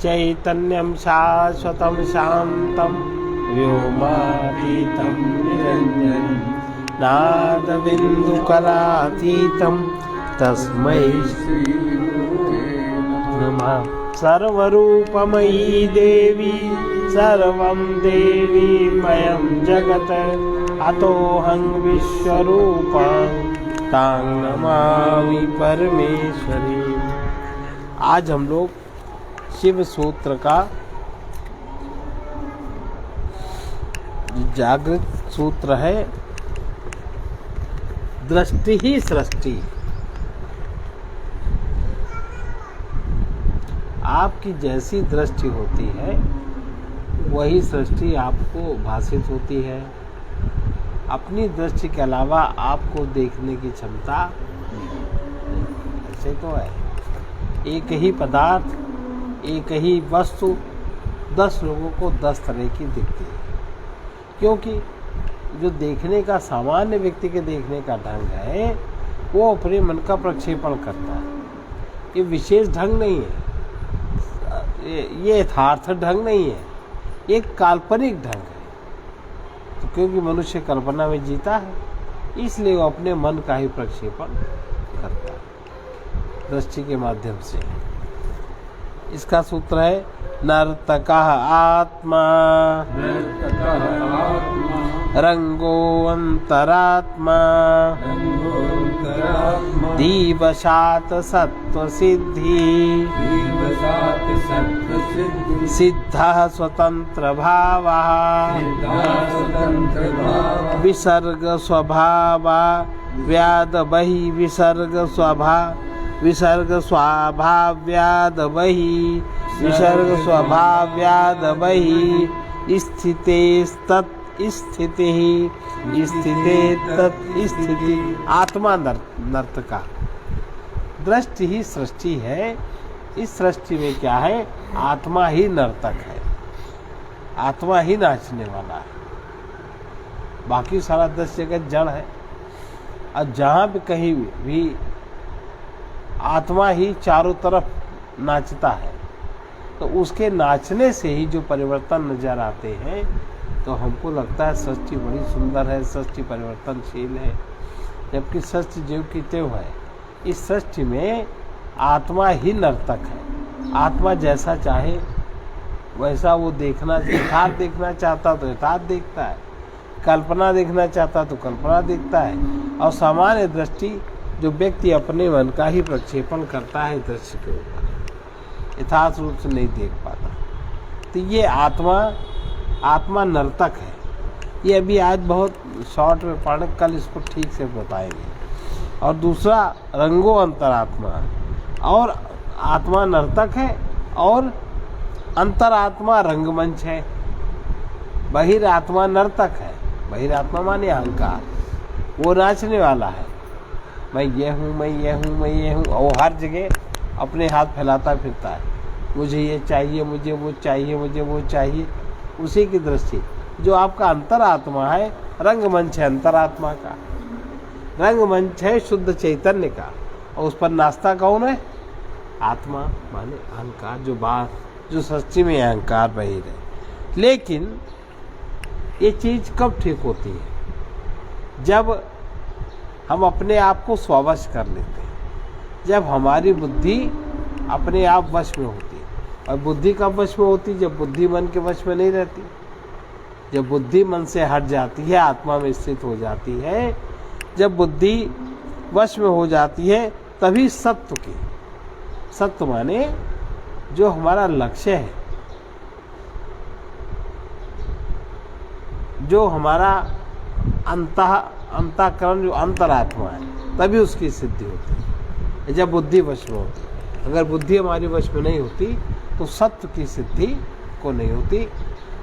चैतन्यं शाश्वतं शान्तं व्योमातीतं निरञ्जनं नादबिन्दुकलातीतं तस्मै नमः। सर्वरूपमयी देवी सर्वं देवीमयं जगत् अतोऽहं विश्वरूपां तां नमामि परमेश्वरी। आज हम लोग शिव सूत्र का जागृत सूत्र है, दृष्टि ही सृष्टि। आपकी जैसी दृष्टि होती है वही सृष्टि आपको भाषित होती है। अपनी दृष्टि के अलावा आपको देखने की क्षमता ऐसे तो है। एक ही पदार्थ, एक ही वस्तु 10 लोगों को 10 तरह की दिखती है, क्योंकि जो देखने का सामान्य व्यक्ति के देखने का ढंग है वो अपने मन का प्रक्षेपण करता है। ये विशेष ढंग नहीं है, ये यथार्थ ढंग नहीं है, एक काल्पनिक ढंग है। तो क्योंकि मनुष्य कल्पना में जीता है, इसलिए वो अपने मन का ही प्रक्षेपण करता है दृष्टि के माध्यम से। इसका सूत्र है नर्तकः आत्मा रंगो अंतरात्मा दीवशात सत्व सिद्धि सिद्धः स्वतंत्र भावः विसर्ग स्वभावा व्याद बहि विसर्ग स्वभाव्याद बहि विसर्ग स्वभाव्याद बहि स्थिते तत् स्थिति स्थिते तत् स्थिति। आत्मा नर्तका, दृष्टि ही सृष्टि है। इस सृष्टि में क्या है? आत्मा ही नर्तक है, आत्मा ही नाचने वाला है। बाकी सारा दृश्य जगत जड़ है। और जहाँ भी कहीं भी आत्मा ही चारों तरफ नाचता है, तो उसके नाचने से ही जो परिवर्तन नजर आते हैं, तो हमको लगता है सृष्टि बड़ी सुंदर है, सृष्टि परिवर्तनशील है, जबकि सृष्टि ज्यों की त्यों है। इस सृष्टि में आत्मा ही नर्तक है। आत्मा जैसा चाहे वैसा वो देखना, यथार्थ देखना चाहता तो यथार्थ देखता है, कल्पना देखना चाहता तो कल्पना देखता है। और सामान्य दृष्टि जो व्यक्ति अपने मन का ही प्रक्षेपण करता है दृश्य के ऊपर, यथार्थ रूप से नहीं देख पाता। तो ये आत्मा नर्तक है। ये अभी आज बहुत शॉर्ट में पढ़, कल इसको ठीक से बताएंगे। और दूसरा रंगो अंतरात्मा, और आत्मा नर्तक है और अंतरात्मा रंगमंच है। बहिरात्मा नर्तक है, बहिरात्मा माने अहंकार, वो नाचने वाला है। मैं ये हूँ, मैं ये हूँ, मैं ये हूँ, और हर जगह अपने हाथ फैलाता फिरता है, मुझे ये चाहिए, मुझे वो चाहिए, मुझे वो चाहिए। उसी की दृष्टि जो आपका अंतरात्मा है, रंगमंच है अंतरात्मा का, रंगमंच है शुद्ध चैतन्य का। और उस पर नाचता कौन है? आत्मा माने अहंकार, जो सृष्टि में अहंकार बहिर है। लेकिन ये चीज कब ठीक होती है? जब हम अपने आप को स्ववश कर लेते हैं, जब हमारी बुद्धि अपने आप वश में होती है। और बुद्धि कब वश में होती? जब बुद्धि मन के वश में नहीं रहती। जब बुद्धि मन से हट जाती है, आत्मा में स्थित हो जाती है, जब बुद्धि वश में हो जाती है, तभी सत्व की, सत्व माने जो हमारा लक्ष्य है, जो हमारा अंतःकरण, जो अंतरात्मा है, तभी उसकी सिद्धि होती है जब बुद्धि वश में होती है। अगर बुद्धि हमारी वश में नहीं होती तो सत्व की सिद्धि को नहीं होती,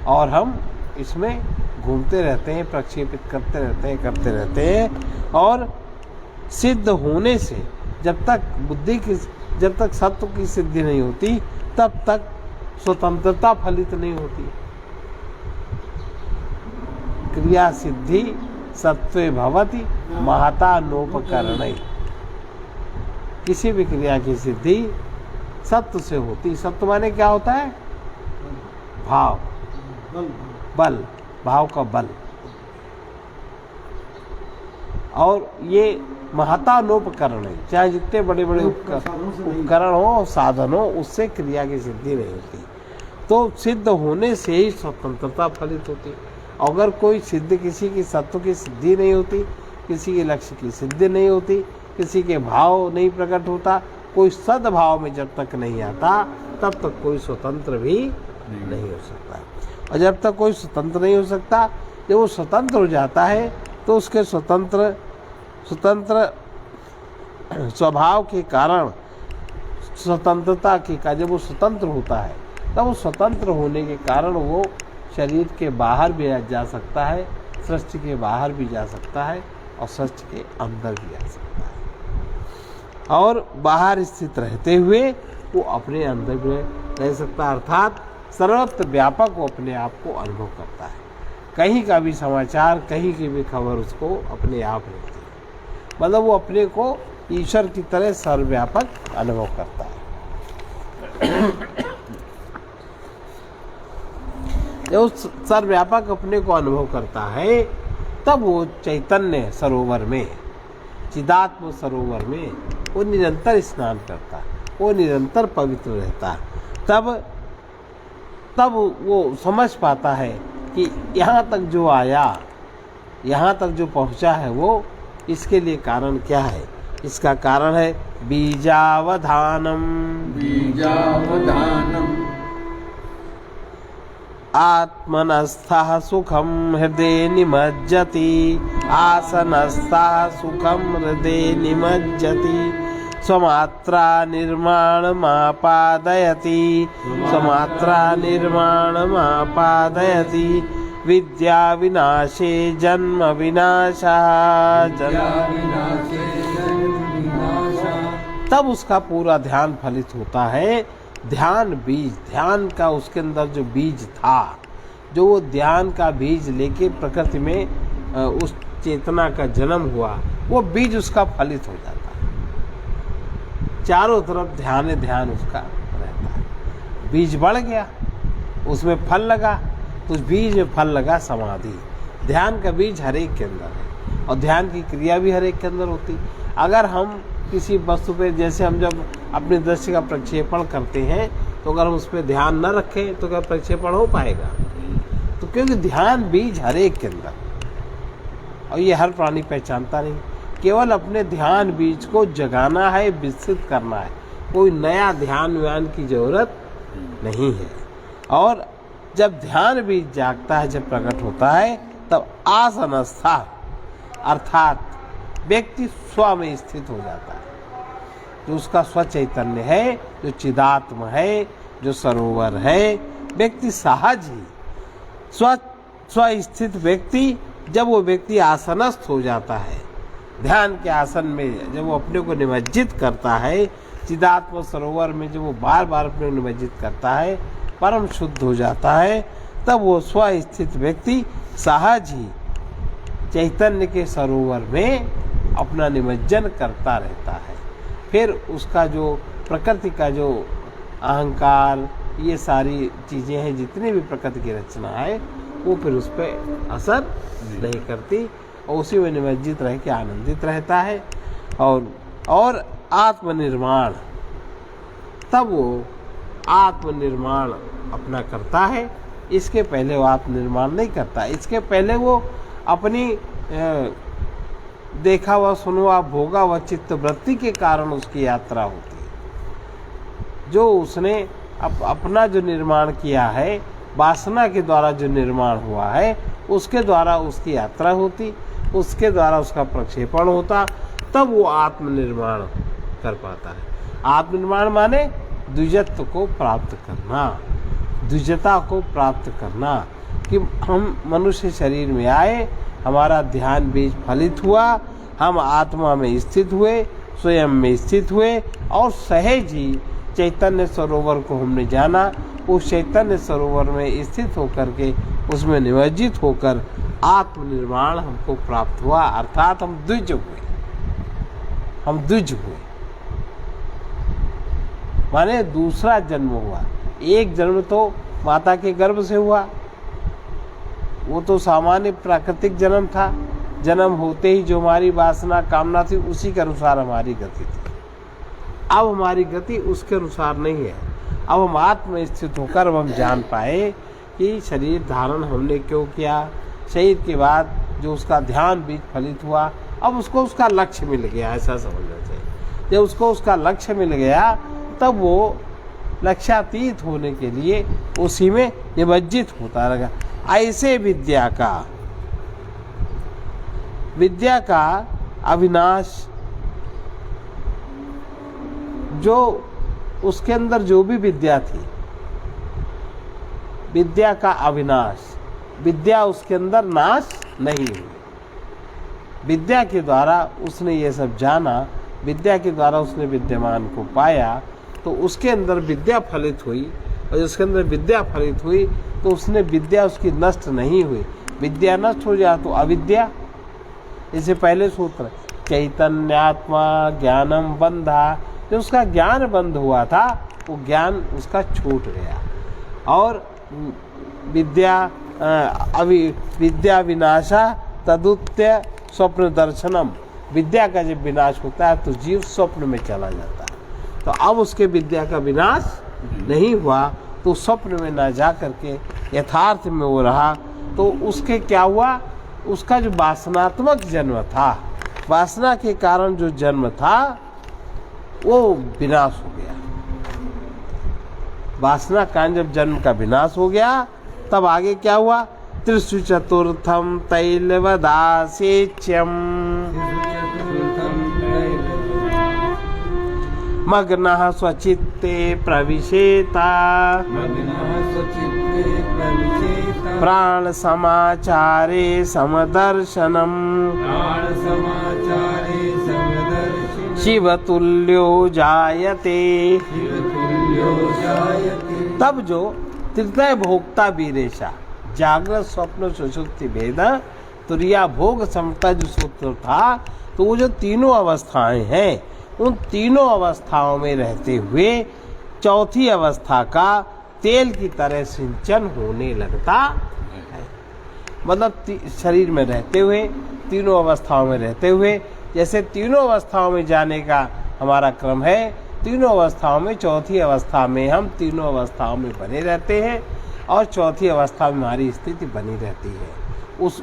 और हम इसमें घूमते रहते हैं, प्रक्षेपित करते रहते हैं। और सिद्ध होने से जब तक सत्व की सिद्धि नहीं होती, तब तक स्वतंत्रता फलित नहीं होती। क्रिया सिद्धि सत्वे भवति महता नोपकरणै। किसी भी क्रिया की सिद्धि सत्व से होती। सत्व माने क्या होता है? भाव, बल, भाव का बल। और ये महतानोपकरण है, चाहे जितने बड़े बड़े उपकरण हो, साधन हो, उससे क्रिया की सिद्धि नहीं होती। तो सिद्ध होने से ही स्वतंत्रता फलित होती। अगर कोई सिद्ध, किसी की सत्व की सिद्धि नहीं होती, किसी के लक्ष्य की सिद्धि नहीं होती, किसी के भाव नहीं प्रकट होता, कोई सद्भाव में जब तक नहीं आता तब तक कोई स्वतंत्र भी नहीं हो सकता। और जब तक कोई स्वतंत्र नहीं हो सकता, जब वो स्वतंत्र हो जाता है तो उसके स्वतंत्र स्वभाव के कारण, स्वतंत्रता के कारण, जब वो स्वतंत्र होता है तब वो स्वतंत्र होने के कारण वो शरीर के बाहर भी जा सकता है, सृष्टि के बाहर भी जा सकता है और सृष्टि के अंदर भी आ सकता है। और बाहर स्थित रहते हुए वो अपने अंदर भी रह सकता है, अर्थात सर्वत्र व्यापक वो अपने आप को अनुभव करता है। कहीं का भी समाचार, कहीं की भी खबर उसको अपने आप रहती है। मतलब वो अपने को ईश्वर की तरह सर्वव्यापक अनुभव करता है। जब सर्वव्यापक अपने को अनुभव करता है तब वो चैतन्य सरोवर में, चिदात्म सरोवर में वो निरंतर स्नान करता है, वो निरंतर पवित्र रहता है। तब वो समझ पाता है कि यहाँ तक जो आया, यहाँ तक जो पहुँचा है, वो इसके लिए कारण क्या है? इसका कारण है बीजावधानम। आत्मनस्थः सुखम हृदय निमज्जति, आसनस्थः सुखम हृदय निमज्जति, स्वमात्रा निर्माणमापादयति, स्वमात्रा निर्माणमापादयति, विद्या विनाशे जन्म विनाशः। तब उसका पूरा ध्यान फलित होता है। ध्यान बीज, ध्यान का उसके अंदर जो बीज था, जो वो ध्यान का बीज लेके प्रकृति में उस चेतना का जन्म हुआ, वो बीज उसका फलित हो जाता है। चारों तरफ ध्यान ध्यान उसका रहता है। बीज बढ़ गया, उसमें फल लगा, तो उस बीज में फल लगा समाधि। ध्यान का बीज हर एक के अंदर है और ध्यान की क्रिया भी हर एक के अंदर होती। अगर हम किसी वस्तु पे, जैसे हम जब अपनी दृष्टि का प्रक्षेपण करते हैं, तो अगर हम उस पर ध्यान न रखें तो क्या प्रक्षेपण हो पाएगा? तो क्योंकि ध्यान बीज हर एक के अंदर, और ये हर प्राणी पहचानता नहीं। केवल अपने ध्यान बीज को जगाना है, विकसित करना है, कोई नया ध्यान व्यान की जरूरत नहीं है। और जब ध्यान बीज जागता है, जब प्रकट होता है, तब आसनस्था अर्थात व्यक्ति स्व में स्थित हो जाता है। जो उसका स्व चैतन्य है, जो चिदात्म है, जो सरोवर है, व्यक्ति सहज ही स्व स्थित व्यक्ति, जब वो व्यक्ति आसनस्थ हो जाता है, ध्यान के आसन में जब वो अपने को निमज्जित करता है, चिदात्म सरोवर में जब वो बार बार अपने को निमज्जित करता है, परम शुद्ध हो जाता है, तब वो स्व स्थित व्यक्ति सहज ही चैतन्य के सरोवर में अपना निमज्जन करता रहता है। फिर उसका जो प्रकृति का जो अहंकार, ये सारी चीज़ें हैं, जितनी भी प्रकृति की रचना है, वो फिर उस पर असर नहीं करती और उसी में निमज्जित रह के आनंदित रहता है। और आत्मनिर्माण, तब वो आत्मनिर्माण अपना करता है। इसके पहले वो आत्मनिर्माण नहीं करता। इसके पहले वो अपनी देखा हुआ, सुना हुआ, भोगा हुआ चित्त वृत्ति के कारण उसकी यात्रा होती है। जो उसने अपना जो निर्माण किया है, वासना के द्वारा जो निर्माण हुआ है, उसके द्वारा उसकी यात्रा होती, उसके द्वारा उसका प्रक्षेपण होता, तब वो आत्मनिर्माण कर पाता है। आत्मनिर्माण माने द्विजत्व को प्राप्त करना, द्विजता को प्राप्त करना, कि हम मनुष्य शरीर में आए, हमारा ध्यान बीज फलित हुआ, हम आत्मा में स्थित हुए, स्वयं में स्थित हुए और सहज ही चैतन्य सरोवर को हमने जाना। उस चैतन्य सरोवर में स्थित होकर के, उसमें निमज्जित होकर आत्मनिर्माण हमको प्राप्त हुआ, अर्थात हम द्विज हुए, हम द्विज हुए। माने दूसरा जन्म हुआ। एक जन्म तो माता के गर्भ से हुआ, वो तो सामान्य प्राकृतिक जन्म था। जन्म होते ही जो हमारी वासना कामना थी उसी के अनुसार हमारी गति थी। अब हमारी गति उसके अनुसार नहीं है। अब हम आत्म में स्थित होकर अब हम जान पाए कि शरीर धारण हमने क्यों किया। शरीर के बाद जो उसका ध्यान बीज फलित हुआ, अब उसको उसका लक्ष्य मिल गया, ऐसा समझना चाहिए। जब उसको उसका लक्ष्य मिल गया तब वो लक्ष्यातीत होने के लिए उसी में निमज्जित होता रहेगा। ऐसे विद्या का अविनाश, जो उसके अंदर जो भी विद्या थी, विद्या का अविनाश, विद्या उसके अंदर नाश नहीं हुई। विद्या के द्वारा उसने ये सब जाना, विद्या के द्वारा उसने विद्यमान को पाया, तो उसके अंदर विद्या फलित हुई। और उसके अंदर विद्या फलित हुई तो उसने विद्या उसकी नष्ट नहीं हुई। विद्या नष्ट हो जाए तो अविद्या, इससे पहले सूत्र चैतन्यात्मा ज्ञानम बंधा, जो उसका ज्ञान बंद हुआ था वो ज्ञान उसका छूट गया। और विद्या विनाशा तदुत्य स्वप्न दर्शनम, विद्या का जब विनाश होता है तो जीव स्वप्न में चला जाता है। तो अब उसके विद्या का विनाश नहीं हुआ तो स्वप्न में ना जा करके यथार्थ में वो रहा। तो उसके क्या हुआ, उसका जो वासनात्मक जन्म था, वासना के कारण जो जन्म था वो विनाश हो गया। वासना का जब जन्म का विनाश हो गया तब आगे क्या हुआ, त्रिषु चतुर्थम तैलवदासेच्यम मग्नः स्वचित्ते प्रविशेता प्राण समाचारे समदर्शनम शिवतुल्यो जायते। तब जो तृतीय भोक्ता वीरेशा, जागृत स्वप्न सुषुप्ति भेद तुरिया भोग समता जो सूत्र था, तो वो जो तीनों अवस्थाएं हैं उन तीनों अवस्थाओं में रहते हुए चौथी अवस्था का तेल की तरह सिंचन होने लगता है। मतलब शरीर में रहते हुए, तीनों अवस्थाओं में रहते हुए, जैसे तीनों अवस्थाओं में जाने का हमारा क्रम है, तीनों अवस्थाओं में चौथी अवस्था में हम तीनों अवस्थाओं में बने रहते हैं और चौथी अवस्था में हमारी स्थिति बनी रहती है।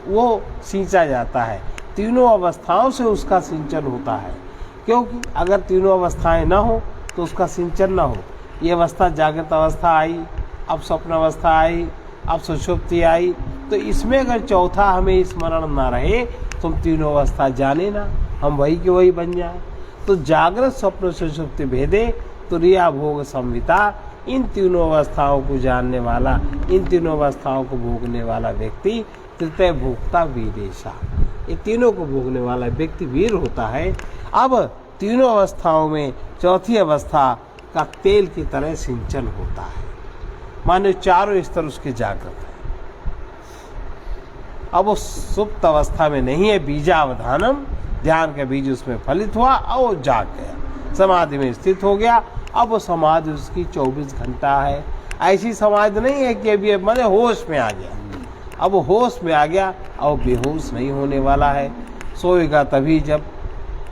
वो सींचा जाता है, तीनों अवस्थाओं से उसका सिंचन होता है। क्योंकि अगर तीनों अवस्थाएं ना हो तो उसका सिंचन ना हो। ये अवस्था जागृत अवस्था आई, अब स्वप्न अवस्था आई, अब सुषुप्ति आई, तो इसमें अगर चौथा हमें स्मरण ना रहे तो हम तीनों अवस्था जाने ना, हम वही के वही बन जाए। तो जागृत स्वप्न सुषुप्ति भेदे तुरिया भोग संविता, इन तीनों अवस्थाओं को जानने वाला, इन तीनों अवस्थाओं को भोगने वाला व्यक्ति तृतीय भोक्ता वीरेशा, ये तीनों को भोगने वाला व्यक्ति वीर होता है। अब तीनों अवस्थाओं में चौथी अवस्था का तेल की तरह सिंचन होता है, माने चारों स्तर उसके जागृत है। अब वो सुप्त अवस्था में नहीं है, बीजावधानम, ध्यान का बीज उसमें फलित हुआ और वो जाग गया, समाधि में स्थित हो गया। अब वो समाधि उसकी 24 घंटा है। ऐसी समाधि नहीं है कि अभी मैंने होश में आ गया, अब वो होश में आ गया और बेहोश नहीं होने वाला है। सोएगा तभी जब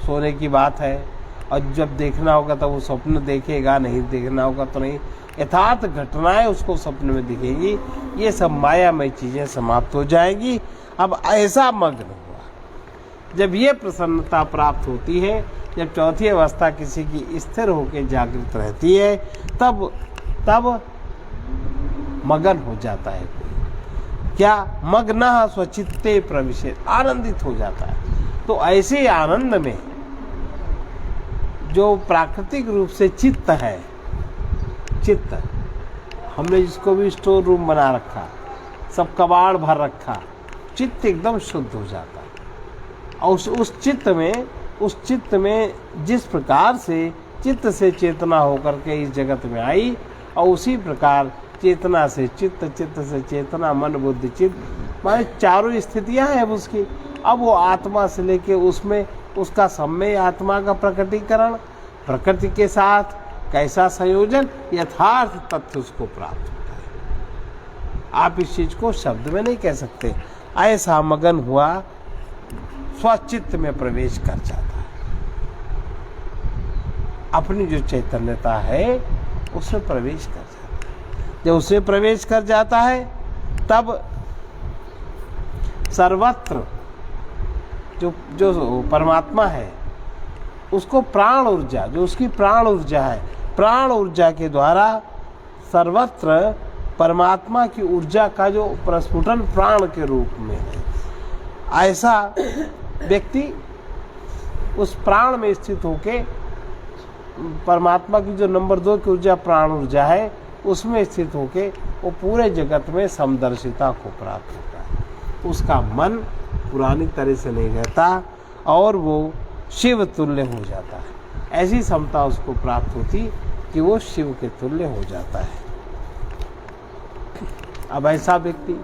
सोने की बात है, और जब देखना होगा तब वो स्वप्न देखेगा, नहीं देखना होगा तो नहीं। यथार्थ घटनाएं उसको स्वप्न में दिखेंगी। ये सब मायामय चीज़ें समाप्त हो जाएंगी। अब ऐसा मग्न हुआ, जब ये प्रसन्नता प्राप्त होती है, जब चौथी अवस्था किसी की स्थिर होकर जागृत रहती है, तब मगन हो जाता है। क्या मग्न स्वचित्ते प्रविशेत, आनंदित हो जाता है। तो ऐसे आनंद में जो प्राकृतिक रूप से चित्त है, चित्त हमने जिसको भी स्टोर रूम बना रखा, सब कबाड़ भर रखा, चित्त एकदम शुद्ध हो जाता है। और उस चित्त में जिस प्रकार से चित्त से चेतना होकर के इस जगत में आई, और उसी प्रकार चेतना से चित्त, चित्त से चेतना, मन बुद्धि चित्त, माने चारों स्थितियां हैं उसकी। अब वो आत्मा से लेके उसमें उसका सम्मय आत्मा का प्रकटीकरण, प्रकृति के साथ कैसा संयोजन, यथार्थ तथ्य उसको प्राप्त होता है। आप इस चीज को शब्द में नहीं कह सकते। ऐसा मगन हुआ स्वचित्त में प्रवेश कर जाता है, अपनी जो चैतन्यता है उसमें प्रवेश कर जाता है। जब उसमें प्रवेश कर जाता है तब सर्वत्र जो परमात्मा है उसको प्राण ऊर्जा, जो उसकी प्राण ऊर्जा है, प्राण ऊर्जा के द्वारा सर्वत्र परमात्मा की ऊर्जा का जो प्रस्फुटन प्राण के रूप में है, ऐसा व्यक्ति उस प्राण में स्थित होके परमात्मा की जो नंबर 2 की ऊर्जा प्राण ऊर्जा है उसमें स्थित होके वो पूरे जगत में समदर्शिता को प्राप्त होता है। उसका मन पुरानी तरह से नहीं रहता और वो शिव तुल्य हो जाता है। ऐसी क्षमता उसको प्राप्त होती कि वो शिव के तुल्य हो जाता है। अब ऐसा व्यक्ति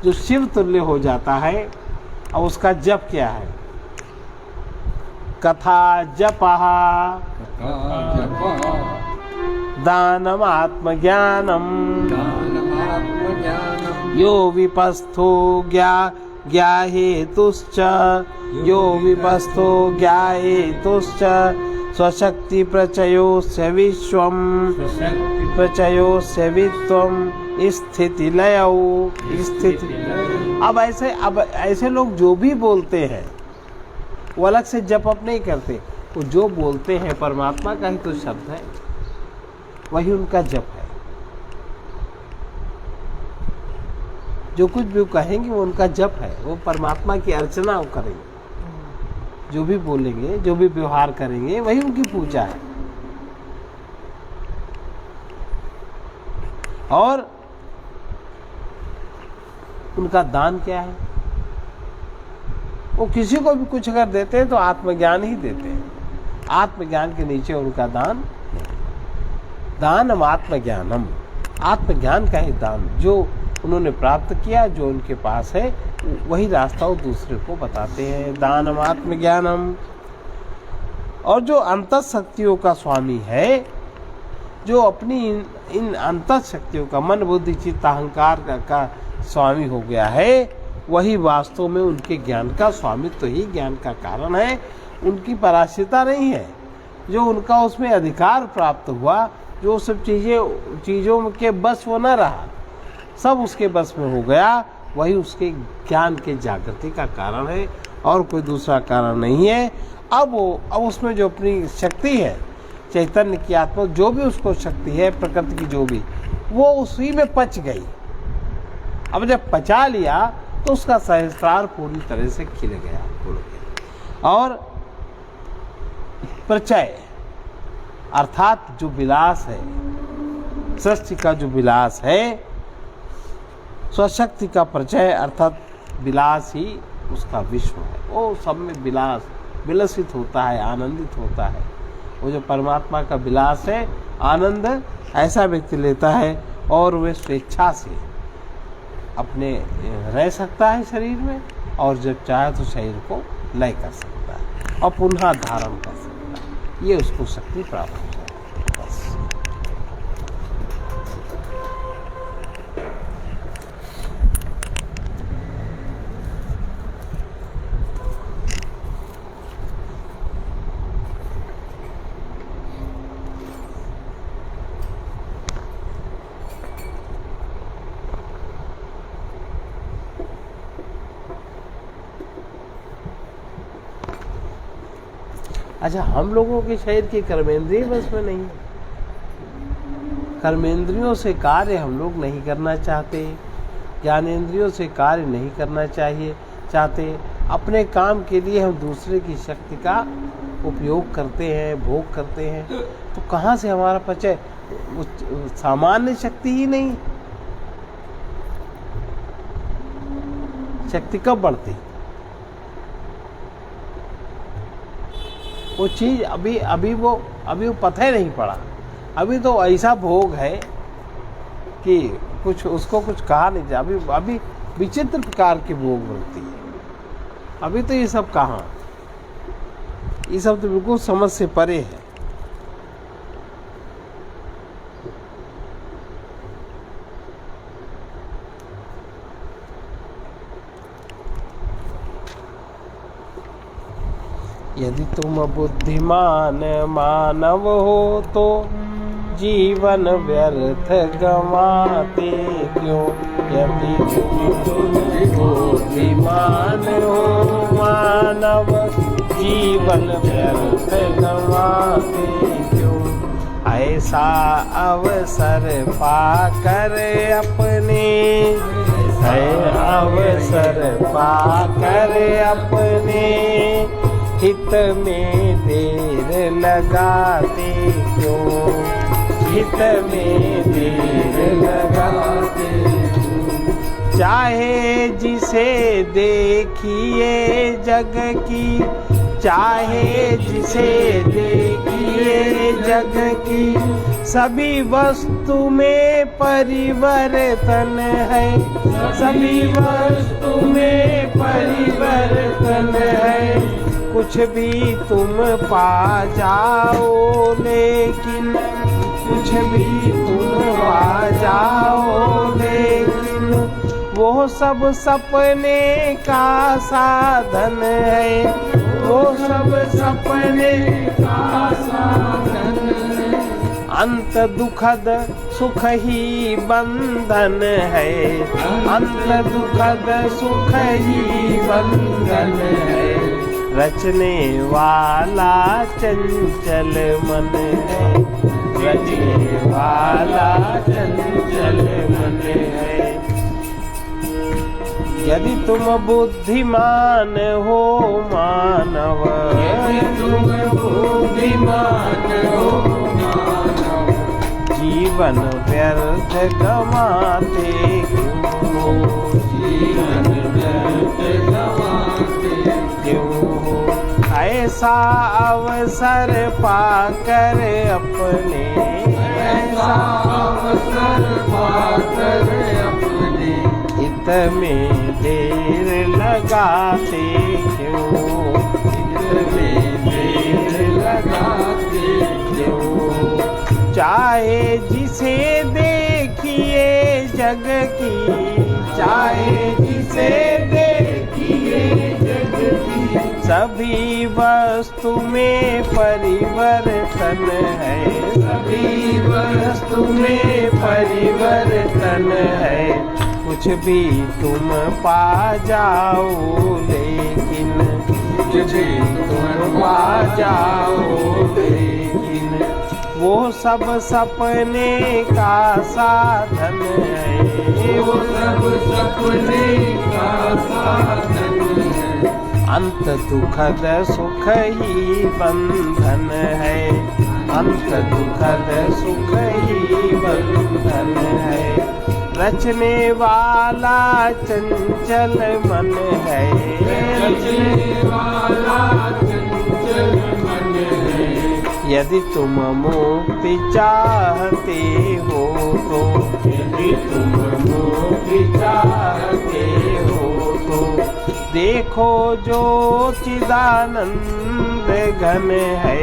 जो शिव तुल्य हो जाता है, अब उसका जप क्या है? कथा जपः दानम आत्मज्ञानम यो विपस्थो ज्ञाहेतुश्च यो विपस्थो ज्ञाहेतुश्च स्वशक्ति प्रचयोस्य विश्वम प्रचयोस्य वित्वम स्थिति लयौ स्थिति। अब ऐसे लोग जो भी बोलते हैं वो अलग से जप अप नहीं करते, वो जो बोलते हैं परमात्मा का ही तो शब्द है, वही उनका जप है। जो कुछ भी कहेंगे वो उनका जप है, वो परमात्मा की अर्चना वो करेंगे। जो भी बोलेंगे, जो भी व्यवहार करेंगे, वही उनकी पूजा है। और उनका दान क्या है? वो किसी को भी कुछ अगर देते हैं तो आत्मज्ञान ही देते हैं। आत्मज्ञान के नीचे उनका दान नहीं। दानम आत्मज्ञानम, आत्मज्ञान का ही दान जो उन्होंने प्राप्त किया, जो उनके पास है, वही रास्ता वो दूसरे को बताते हैं। दानम आत्मज्ञानम। और जो अंतः शक्तियों का स्वामी है, जो अपनी इन अंतः शक्तियों का मन बुद्धि चित्त अहंकार का स्वामी हो गया है, वही वास्तव में उनके ज्ञान का स्वामित्व तो ही ज्ञान का कारण है। उनकी पराश्रिता नहीं है। जो उनका उसमें अधिकार प्राप्त हुआ, जो सब चीज़ों के बस वो न रहा, सब उसके बस में हो गया, वही उसके ज्ञान के जागृति का कारण है और कोई दूसरा कारण नहीं है। अब उसमें जो अपनी शक्ति है, चैतन्य की आत्मा जो भी उसको शक्ति है, प्रकृति की जो भी, वो उसी में पच गई। अब जब पचा लिया तो उसका सहस्त्रार पूरी तरह से खिल गया। और प्रचय अर्थात जो विलास है, सृष्टि का जो विलास है, स्वशक्ति का प्रचय अर्थात विलास ही उसका विश्व है। वो सब में विलास विलसित होता है, आनंदित होता है। वो जो परमात्मा का विलास है, आनंद ऐसा व्यक्ति लेता है और वह स्वेच्छा से अपने रह सकता है शरीर में, और जब चाहे तो शरीर को लय कर सकता है और पुनः धारण कर सकता है। ये उसको शक्ति प्राप्त हो जाती है। बस। अच्छा, हम लोगों के शरीर की कर्मेंद्रिय बस में नहीं है। कर्मेंद्रियों से कार्य हम लोग नहीं करना चाहते, ज्ञानेंद्रियों से कार्य नहीं करना चाहते। अपने काम के लिए हम दूसरे की शक्ति का उपयोग करते हैं, भोग करते हैं। तो कहाँ से हमारा पचय? सामान्य शक्ति ही नहीं। शक्ति कब बढ़ती? वो चीज अभी वो पता ही नहीं पड़ा। अभी तो ऐसा भोग है कि उसको कुछ कहा नहीं जाए। अभी विचित्र प्रकार की भोग बनती है। अभी तो ये सब कहाँ, ये सब तो बिल्कुल समझ से परे है। यदि तुम बुद्धिमान मानव हो तो जीवन व्यर्थ गंवाते क्यों। यदि तुम बुद्धिमान हो मानव जीवन व्यर्थ गंवाते क्यों। ऐसा अवसर पाकर अपने अवसर पाकर अपने हित में देर लगाते क्यों। हित में देर लगाते क्यों। चाहे जिसे देखिए जग की, चाहे जिसे देखिए जग की, सभी वस्तु में परिवर्तन है। सभी वस्तु में परिवर्तन है। कुछ भी तुम पा जाओ लेकिन, कुछ भी तुम पा जाओ लेकिन, वो सब सपने का साधन है। वो सब सपने का साधन है। अंत दुखद सुख ही बंधन है। अंत दुखद सुख ही बंधन है। रचने वाला चंचल मन है। रचने वाला चंचल मन है। यदि तुम बुद्धिमान हो मानव, यदि तुम बुद्धिमान हो मानव, जीवन व्यर्थ गंवाते क्यों। जीवन व्यर्थ गंवाते क्यों। ऐसा अवसर पाकर अपने, ऐसा अवसर पाकर अपने हित में देर लगाते क्यों। हित में देर लगाते क्यों। चाहे जिसे देखिए जग की, चाहे जिसे देखिए जग की, सभी वस्तु में परिवर्तन है। सभी वस्तु में परिवर्तन है। कुछ भी तुम पा जाओ लेकिन, कुछ भी तुम पा जाओ लेकिन, वो सब सपने का साधन है। वो सब सपने का साधन है। अंत दुखद सुख ही बंधन है। अंत दुखद सुख ही बंधन है। रचने वाला चंचल मन है। रचने वाला चंचल मन है। यदि तुम मुक्ति चाहते हो तो, यदि तुम मुक्ति चाहते हो तो, देखो जो चिदानंद घन है।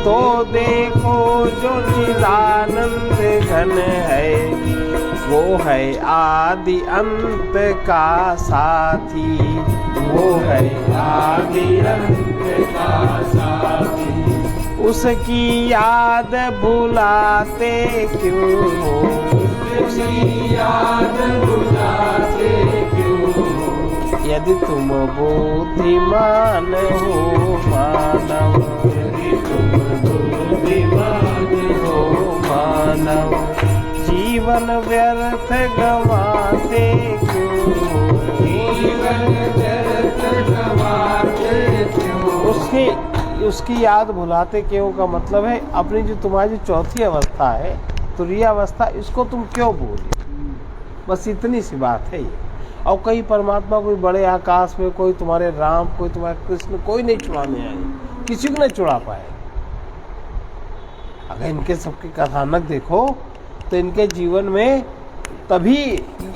तो देखो जो चिदानंद घन है। वो है आदि अंत का साथी। वो है आदि अंत का साथी। उसकी याद भुलाते क्यों हो। उसकी याद भुलाते क्यों हो। यदि तुम बुद्धिमान हो मानव, यदि तुम बुद्धिमान हो मानव, जीवन व्यर्थ गंवाते क्यों। जीवन व्यर्थ गंवाते क्यों। उसकी याद भुलाते क्यों का मतलब है अपनी जो तुम्हारी चौथी अवस्था है तुरीय अवस्था, इसको तुम क्यों भूले। बस इतनी सी बात है ये। और कई परमात्मा कोई बड़े आकाश में, कोई तुम्हारे राम, कोई तुम्हारे कृष्ण, कोई नहीं छुड़ाने आए, किसी को नहीं छुड़ा पाए। अगर इनके सबके कथानक देखो तो इनके जीवन में तभी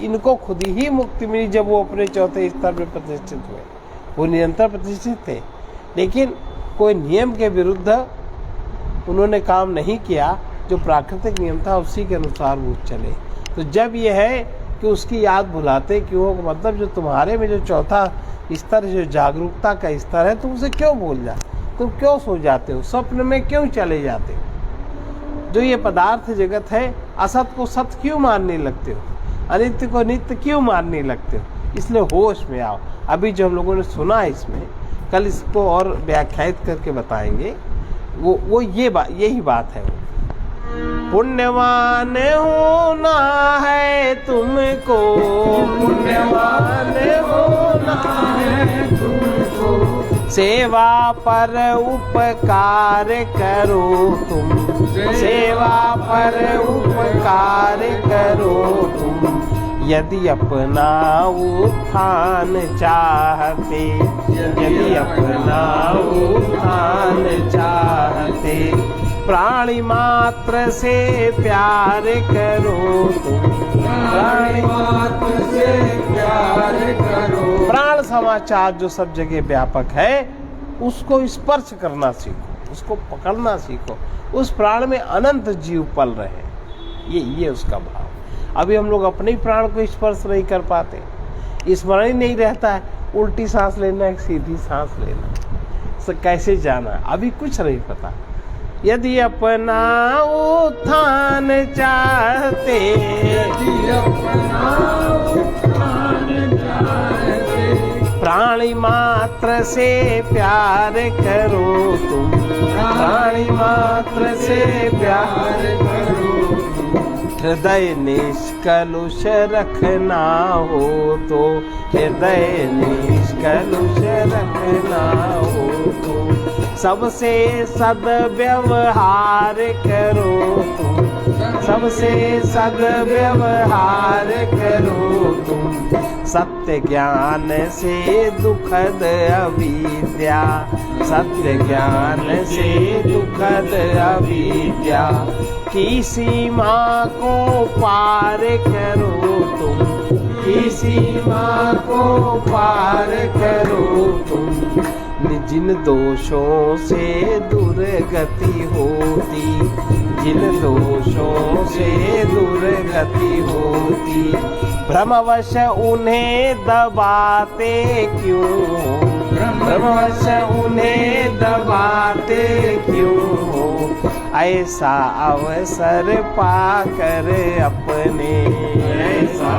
इनको खुद ही मुक्ति मिली जब वो अपने चौथे स्तर पर प्रतिष्ठित हुए। वो निरंतर प्रतिष्ठित थे, लेकिन कोई नियम के विरुद्ध उन्होंने काम नहीं किया। जो प्राकृतिक नियम था उसी के अनुसार वो चले। तो जब यह है कि उसकी याद भुलाते क्यों, मतलब जो तुम्हारे में जो चौथा स्तर, जो जागरूकता का स्तर है, तुम उसे क्यों भूल जा। तुम क्यों सो जाते हो, स्वप्न में क्यों चले जाते हो, जो ये पदार्थ जगत है असत को सत क्यों मानने लगते हो, अनित्य को नित्य क्यों मानने लगते हो। इसलिए होश में आओ। अभी जो हम लोगों ने सुना है इसमें, कल इसको और व्याख्यायित करके बताएंगे। वो यही बात है। पुण्यवान होना है तुमको, पुण्यवान होना है तुमको, सेवा पर उपकार करो तुम, सेवा पर उपकार करो तुम। यदि अपना उत्थान चाहते, यदि अपना उत्थान चाहते, प्राणी मात्र से प्यार करो तुम, प्राणी मात्र से प्यार करो। प्राण समाचार जो सब जगह व्यापक है उसको स्पर्श करना सीखो, उसको पकड़ना सीखो। उस प्राण में अनंत जीव पल रहे हैं, ये उसका भाव। अभी हम लोग अपने ही प्राण को स्पर्श नहीं कर पाते, स्मरण ही नहीं रहता है। उल्टी सांस लेना है, सीधी सांस लेना, कैसे जाना है अभी कुछ नहीं पता। यदि अपना उत्थान चाहते, यदि अपना उत्थान चाहते, प्राणी मात्र से प्यार करो तुम, प्राणी मात्र से प्यार करो तुम। हृदय निष्कलुष रखना हो तो, हृदय निष्कलुष रखना हो तो, सबसे सद्व्यवहार करो तुम, सबसे सद्व्यवहार करो तुम। सत्य ज्ञान से दुखद अविद्या, सत्य ज्ञान से दुखद अविद्या की सीमा को पार करो तुम, की सीमा को पार करो तुम। जिन दोषों से दुर्गति होती, जिन दोषों से दुर्गति होती, भ्रमवश उन्हें दबाते क्यों, भ्रमवश उन्हें दबाते क्यों। ऐसा अवसर पाकर अपने, ऐसा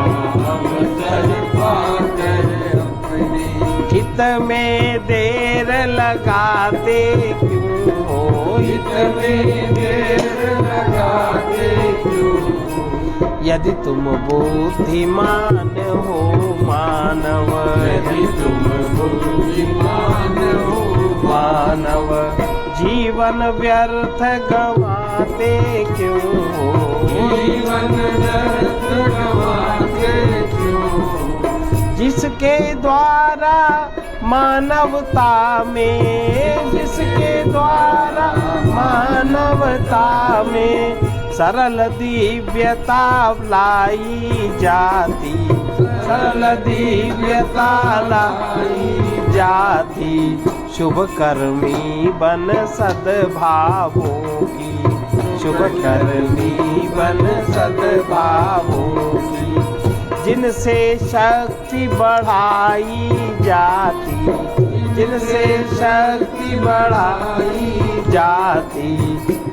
अवसर पाकर अपने, हित में देर लगाते क्यों हो, हित में देर लगाते क्यों हो। यदि तुम बुद्धिमान हो मानव, यदि तुम बुद्धिमान हो मानव, जीवन व्यर्थ गवाते क्यों हो, जीवन व्यर्थ गवाते क्यों हो। जिसके द्वारा मानवता में, जिसके द्वारा मानवता में सरल दिव्यता लाई जाती, सरल दिव्यता लाई जाती। शुभ कर्मी बन सद्भावों की, शुभ कर्मी बन सद्भावों की। जिनसे शक्ति बढ़ाई जाती, जिनसे शक्ति बढ़ाई जाती,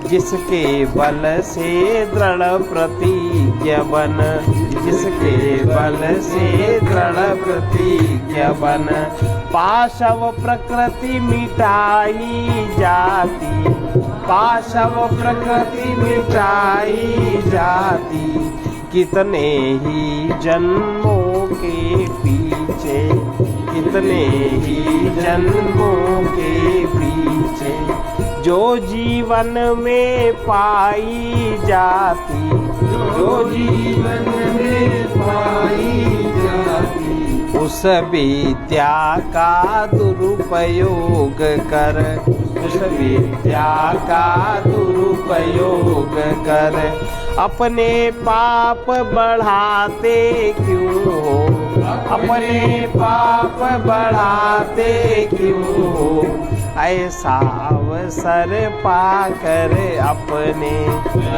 जिसके बल से दृढ़ प्रतिज्ञ बन, जिसके बल से दृढ़ प्रतिज्ञ बन, पाशव प्रकृति मिटाई जाती, पाशव प्रकृति मिटाई जाती। कितने ही जन्मों के पीछे, कितने ही जन्मों के पीछे, जो जीवन में पाई जाती, जो जीवन में पाई जाती, उस विद्या का दुरुपयोग कर, उस विद्या का दुरुपयोग कर, अपने पाप बढ़ाते क्यों हो, अपने पाप बढ़ाते क्यों हो। ऐसा अवसर पाकर अपने,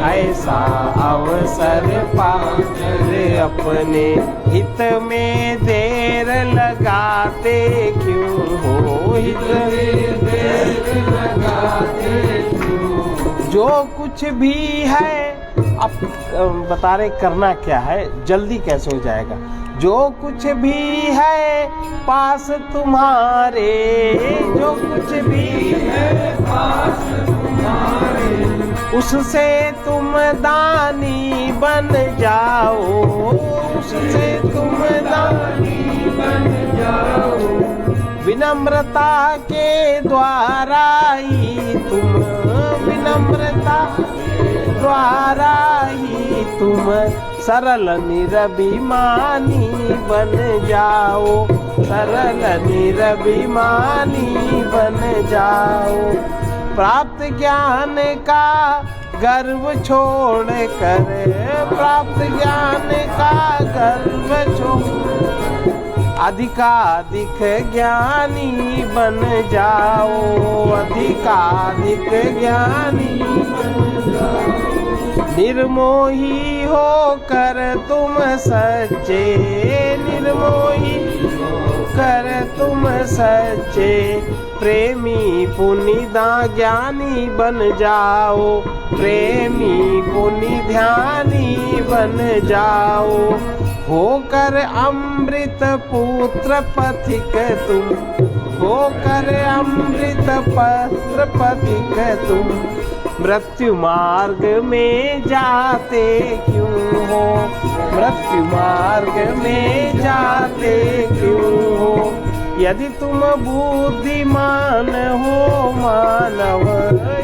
ऐसा अवसर पाकर अपने, हित में देर लगाते क्यों हो, हित में देर कुछ भी है, अब बता रहे करना क्या है, जल्दी कैसे हो जाएगा। जो कुछ भी है पास तुम्हारे, जो कुछ भी है पास तुम्हारे, उससे तुम दानी बन जाओ, उससे तुम दानी बन जाओ। विनम्रता के द्वारा ही तुम, विनम्रता द्वारा ही तुम सरल निरभिमानी बन जाओ, सरल निरभिमानी बन जाओ। प्राप्त ज्ञान का गर्व छोड़ कर, प्राप्त ज्ञान का गर्व छोड़ अधिकाधिक ज्ञानी बन जाओ, अधिकाधिक ज्ञानी बन जाओ। निर्मोही होकर तुम सच्चे, निर्मोही होकर तुम सच्चे प्रेमी पुनिदा ज्ञानी बन जाओ, प्रेमी पुनि ध्यानी बन जाओ। होकर अमृत पुत्र पथिक तुम, होकर अमृत पुत्र पथिक तुम मृत्यु मार्ग में जाते क्यों हो, मृत्यु मार्ग में जाते क्यों हो। यदि तुम बुद्धिमान हो मानव,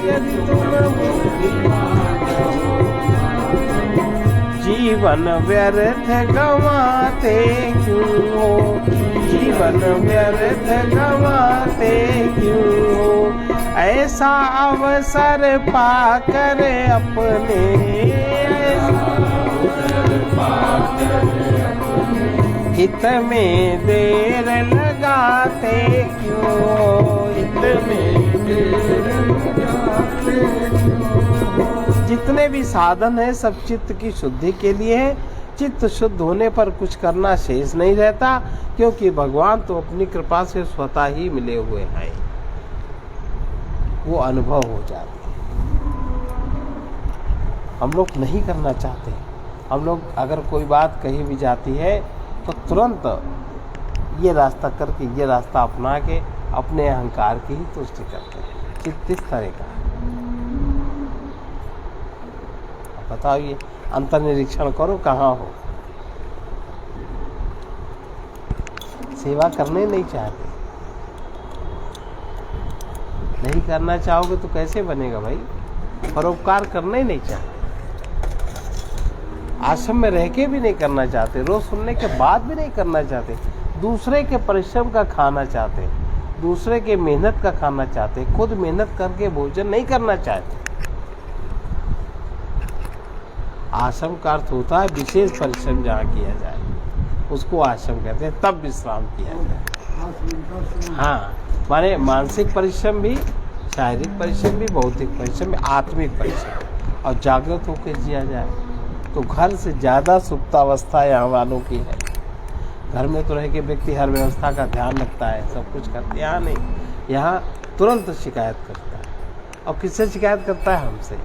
यदि तुम बुद्धिमान हो, जीवन व्यर्थ गंवाते क्यों हो, जीवन व्यर्थ गंवाते क्यों हो। ऐसा अवसर पाकर अपने, हित में देर लगाते क्यों हो, हित में देर लगाते क्यों। जितने भी साधन है सब चित्त की शुद्धि के लिए है। चित्त शुद्ध होने पर कुछ करना शेष नहीं रहता, क्योंकि भगवान तो अपनी कृपा से स्वतः ही मिले हुए हैं, वो अनुभव हो जाते हैं। हम लोग नहीं करना चाहते। हम लोग अगर कोई बात कही भी जाती है तो तुरंत ये रास्ता करके, ये रास्ता अपना के अपने अहंकार की ही तुष्टि करते हैं। चित्त इस तरह का। बताओ, ये अंतर्निरीक्षण करो, कहाँ हो। सेवा करने नहीं चाहते, नहीं करना चाहोगे तो कैसे बनेगा भाई। परोपकार करना ही नहीं चाहते, आश्रम में रह के भी नहीं करना चाहते, रोज सुनने के बाद भी नहीं करना चाहते, दूसरे के परिश्रम का खाना चाहते, दूसरे के मेहनत का खाना चाहते, खुद मेहनत करके भोजन नहीं करना चाहते। आश्रम का अर्थ होता है विशेष परिश्रम जहाँ किया जाए, उसको आश्रम कहते हैं, तब विश्राम किया जाए। हाँ, माने मानसिक परिश्रम भी, शारीरिक परिश्रम भी, भौतिक परिश्रम भी, आत्मिक परिश्रम, और जागृत होकर जिया जाए। तो घर से ज़्यादा सुप्तावस्था यहाँ वालों की है। घर में तो रह के व्यक्ति हर व्यवस्था का ध्यान रखता है, सब कुछ करता है। यहाँ नहीं, यहाँ तुरंत शिकायत करता है। और किससे शिकायत करता है? हमसे,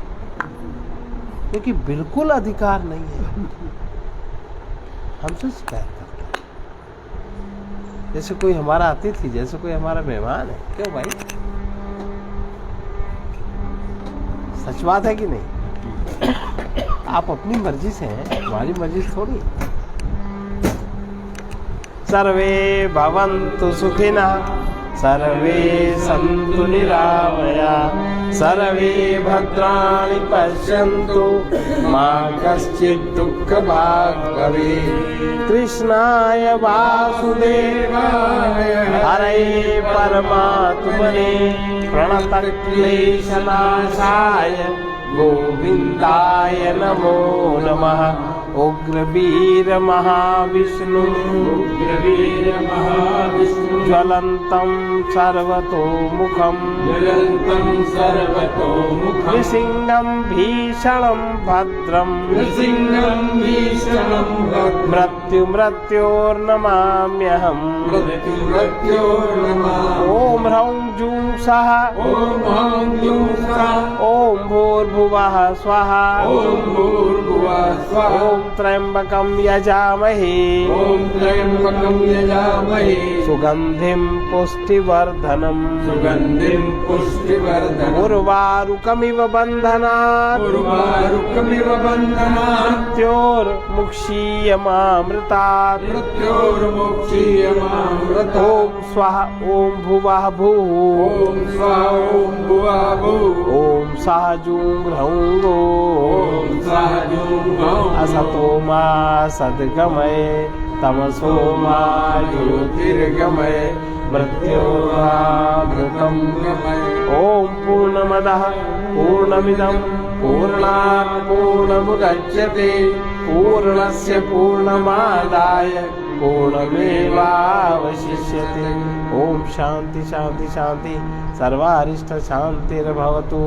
क्योंकि बिल्कुल अधिकार नहीं है, हमसे शिकायत करता है। जैसे कोई हमारा अतिथि, जैसे कोई हमारा मेहमान है। क्यों भाई, सच बात है कि नहीं? आप अपनी मर्जी से हैं, हमारी मर्जी से थोड़ी। सर्वे भवन्तु सुखिनः, सर्वे सन्तु निरामया, सर्वे भद्राणि पश्यन्तु, मा कश्चित् दुःखभाग् भवेत्। कृष्णाय वासुदेवाय हरये परमात्मने प्रणतक्लेशनाशाय गोविन्दाय नमो नमः। उग्रवीर महाविष्णु, उग्रवीर महाविष्णु, ज्वलन्तं सर्वतोमुखं, ज्वलन्तं सर्वतोमुखं, नृसिंहं भीषणं भद्रं, नृसिंहं भीषणं भद्रं, मृत्युर्नमाम्यहम् ॐ ह्रौं जूं सः ॐ भूर्भुवः स्वः ॐ त्र्यम्बकं यजामहे सुगन्धिं पुष्टिवर्धनम् उर्वारुकमिव बन्धनात् मृत्योर्मुक्षीयमामृतात् ॐ स्वः ॐ भुवः भूः ॐ सः जूं ह्रौं असतो मा सद्गमय तमसो मा ज्योतिर्गमय मृत्योर्मामृतं ॐ पूर्णमदः पूर्णमिदं पूर्णात् पूर्णमुदच्यते पूर्णस्य पूर्णमादाय पूर्णमेवावशिष्यते ॐ शान्ति शान्ति शान्ति सर्वारिष्ट शान्तिर्भवतु।